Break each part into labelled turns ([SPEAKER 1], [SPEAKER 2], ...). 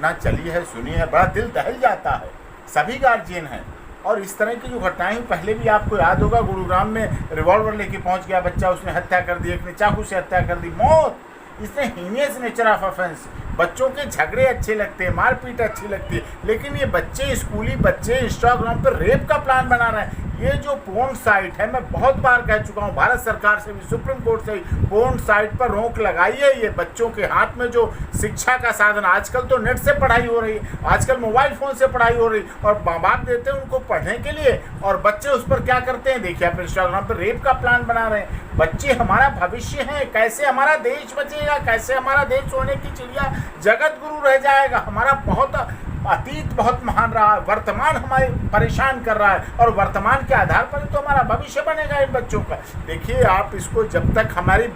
[SPEAKER 1] घटना चली है, सुनी है, बड़ा दिल दहल जाता है। सभी गार्जियन हैं और इस तरह की जो घटनाएं पहले भी आपको याद होगा, गुरुग्राम में रिवॉल्वर लेके पहुंच गया बच्चा, उसने हत्या कर दी, एक ने चाकू से हत्या कर दी, मौत। इसने हीनियस नेचर ऑफ ऑफेंस। बच्चों के झगड़े अच्छे लगते हैं, मारपीट अच्छी लगती है, लेकिन ये बच्चे, स्कूली बच्चे इंस्टाग्राम पर रेप का प्लान बना रहे हैं। ये जो पोर्न साइट है, मैं बहुत बार कह चुका हूँ, भारत सरकार से भी, सुप्रीम कोर्ट से भी पोर्न साइट पर रोक लगाई है। ये बच्चों के हाथ में जो शिक्षा का साधन, आजकल तो नेट से पढ़ाई हो रही है, आजकल मोबाइल फ़ोन से पढ़ाई हो रही, और माँ बाप देते हैं उनको पढ़ने के लिए, और बच्चे उस पर क्या करते हैं, देखिए आप इंस्टाग्राम पर रेप का प्लान बना रहे हैं। बच्चे हमारा भविष्य हैं, कैसे हमारा देश बचेगा, कैसे हमारा देश सोने की चिड़िया जगत गुरु रह जाएगा। हमारा बहुत अतीत बहुत महान रहा है, वर्तमान हमारे परेशान कर रहा है, और वर्तमान के आधार पर तो हमारा भविष्य बनेगा इन बच्चों का। देखिए आप इसको, जब तक हमारी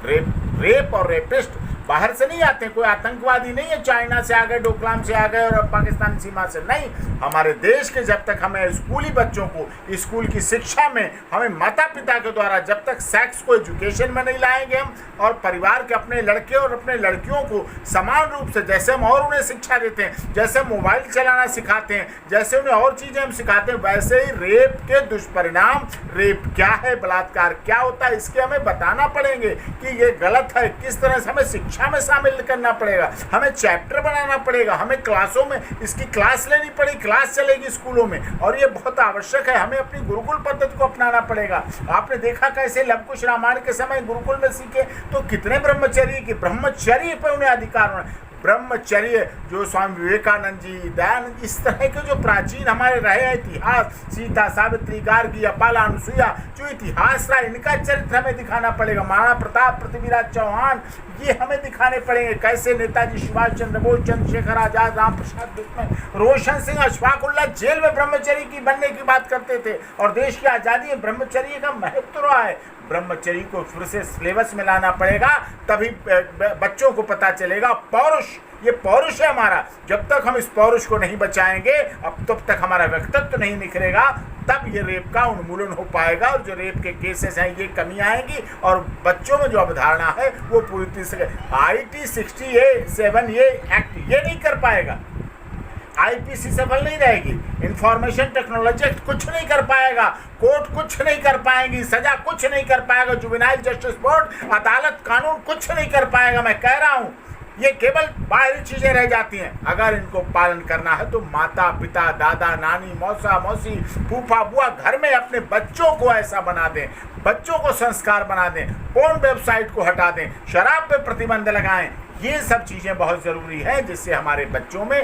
[SPEAKER 1] रेप और रेपिस्ट बाहर से नहीं आते, कोई आतंकवादी नहीं है चाइना से आ गए, डोकलाम से आ गए और पाकिस्तान सीमा से, नहीं। हमारे देश के जब तक हमें स्कूली बच्चों को स्कूल की शिक्षा में, हमें माता पिता के द्वारा जब तक सेक्स को एजुकेशन में नहीं लाएंगे हम, और परिवार के अपने लड़के और अपने लड़कियों को समान रूप से, जैसे हम और उन्हें शिक्षा देते हैं, जैसे मोबाइल चलाना सिखाते हैं, जैसे उन्हें और चीज़ें हम सिखाते हैं, वैसे ही रेप के दुष्परिणाम, रेप क्या है, बलात्कार क्या होता है, इसके हमें बताना पड़ेंगे कि ये गलत है। किस तरह से हमें शिक्षा में शामिल करना पड़ेगा, हमें चैप्टर बनाना पड़ेगा, हमें क्लासों में इसकी क्लास लेनी पड़ेगी, क्लास चलेगी स्कूलों में, और ये बहुत आवश्यक है। हमें अपनी गुरुकुल पद्धति को अपनाना पड़ेगा। आपने देखा कैसे लव कुश रामायण के समय गुरुकुल में सीखे तो कितने ब्रह्मचर्य पर उन्हें अधिकार होना। ब्रह्मचर्य जो स्वामी विवेकानंद जी, दयानंद, इस तरह के जो प्राचीन हमारे रहे हैं इतिहास, सीता, सावित्री, गार्गी, अपाला, अनुसुईया, जो इतिहास रहा, इनका चरित्र हमें दिखाना पड़ेगा। महाराणा प्रताप, पृथ्वीराज चौहान, ये हमें दिखाने पड़ेंगे। कैसे नेताजी सुभाष चंद्र बोस, चंद्रशेखर आजाद, राम प्रसाद बिस्मिल, रोशन सिंह, अशफाक उल्लाह जेल में ब्रह्मचर्य की बनने की बात करते थे, और देश की आज़ादी में ब्रह्मचर्य का महत्व रहा है। ब्रह्मचर्य को फिर से सिलेबस में लाना पड़ेगा, तभी बच्चों को पता चलेगा। पौरुष, ये पौरुष है हमारा, जब तक हम इस पौरुष को नहीं बचाएंगे, अब तब तक हमारा व्यक्तित्व नहीं निखरेगा, तब ये रेप का उन्मूलन हो पाएगा, और जो रेप के केसेस हैं ये कमी आएगी, और बच्चों में जो अवधारणा है वो पूरी तरह से IT 67 ये एक्ट ये नहीं कर पाएगा। IPC सफल नहीं रहेगी, इंफॉर्मेशन टेक्नोलॉजी एक्ट कुछ नहीं कर पाएगा, कोर्ट कुछ नहीं कर पाएंगी, सजा कुछ नहीं कर पाएगा, जुवेनाइल जस्टिस बोर्ड, अदालत, कानून कुछ नहीं कर पाएगा। मैं कह रहा हूँ ये केवल बाहरी चीजें रह जाती हैं। अगर इनको पालन करना है तो माता पिता, दादा नानी, मौसा मौसी, फूफा बुआ घर में अपने बच्चों को ऐसा बना दें, बच्चों को संस्कार बना दें, पोर्न वेबसाइट को हटा दें, शराब पे प्रतिबंध लगाएं। ये सब चीजें बहुत जरूरी है, जिससे हमारे बच्चों में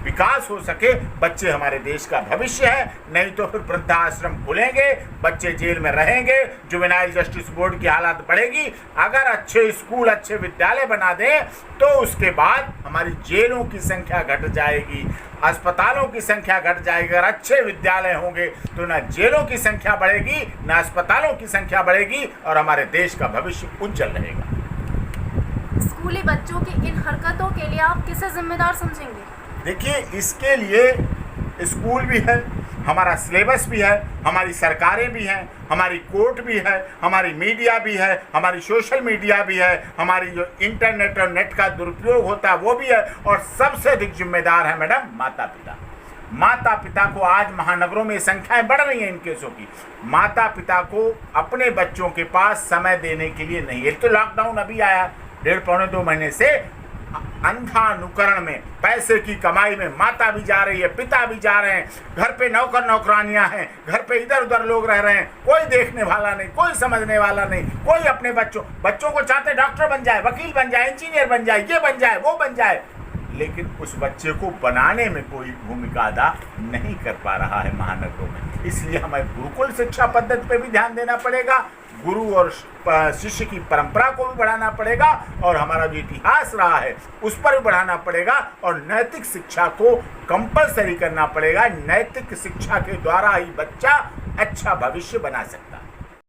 [SPEAKER 1] विकास हो सके। बच्चे हमारे देश का भविष्य है, नहीं तो फिर वृद्धाश्रम खुलेंगे, बच्चे जेल में रहेंगे, जुवेनाइल जस्टिस बोर्ड की हालत बढ़ेगी। अगर अच्छे स्कूल, अच्छे विद्यालय बना दें तो उसके बाद हमारी जेलों की संख्या घट जाएगी, अस्पतालों की संख्या घट जाएगी। अगर अच्छे विद्यालय होंगे तो ना जेलों की संख्या बढ़ेगी, ना अस्पतालों की संख्या बढ़ेगी, और हमारे देश का भविष्य उज्जवल रहेगा।
[SPEAKER 2] स्कूली बच्चों की इन हरकतों के लिए आप किसे जिम्मेदार समझेंगे?
[SPEAKER 1] देखिए, इसके लिए स्कूल भी है, हमारा सिलेबस भी है, हमारी सरकारें भी हैं, हमारी कोर्ट भी है, हमारी मीडिया भी है, हमारी सोशल मीडिया भी है, हमारी जो इंटरनेट और नेट का दुरुपयोग होता है वो भी है, और सबसे अधिक जिम्मेदार है मैडम माता पिता। माता पिता को, आज महानगरों में संख्याएं बढ़ रही हैं इन केसों की, माता पिता को अपने बच्चों के पास समय देने के लिए नहीं है। तो लॉकडाउन अभी आया, 1.5-2 महीने से अंधानुकरण में, पैसे की कमाई में माता भी जा रही है, पिता भी जा रहे हैं, घर पे नौकर नौकरानियां हैं, घर पे इधर उधर लोग रह रहे हैं, कोई देखने वाला नहीं, कोई समझने वाला नहीं, कोई अपने बच्चों को चाहते डॉक्टर बन जाए, वकील बन जाए, इंजीनियर बन जाए, ये बन जाए, वो बन जाए, लेकिन उस बच्चे को बनाने में कोई भूमिका अदा नहीं कर पा रहा है महानगरों में। इसलिए हमें गुरुकुल शिक्षा पद्धति पे भी ध्यान देना पड़ेगा, गुरु और शिष्य की परंपरा को भी बढ़ाना पड़ेगा, और हमारा जो इतिहास रहा है उस पर भी बढ़ाना पड़ेगा, और नैतिक शिक्षा को कंपलसरी करना पड़ेगा। नैतिक शिक्षा के द्वारा ही बच्चा अच्छा भविष्य बना सकता है।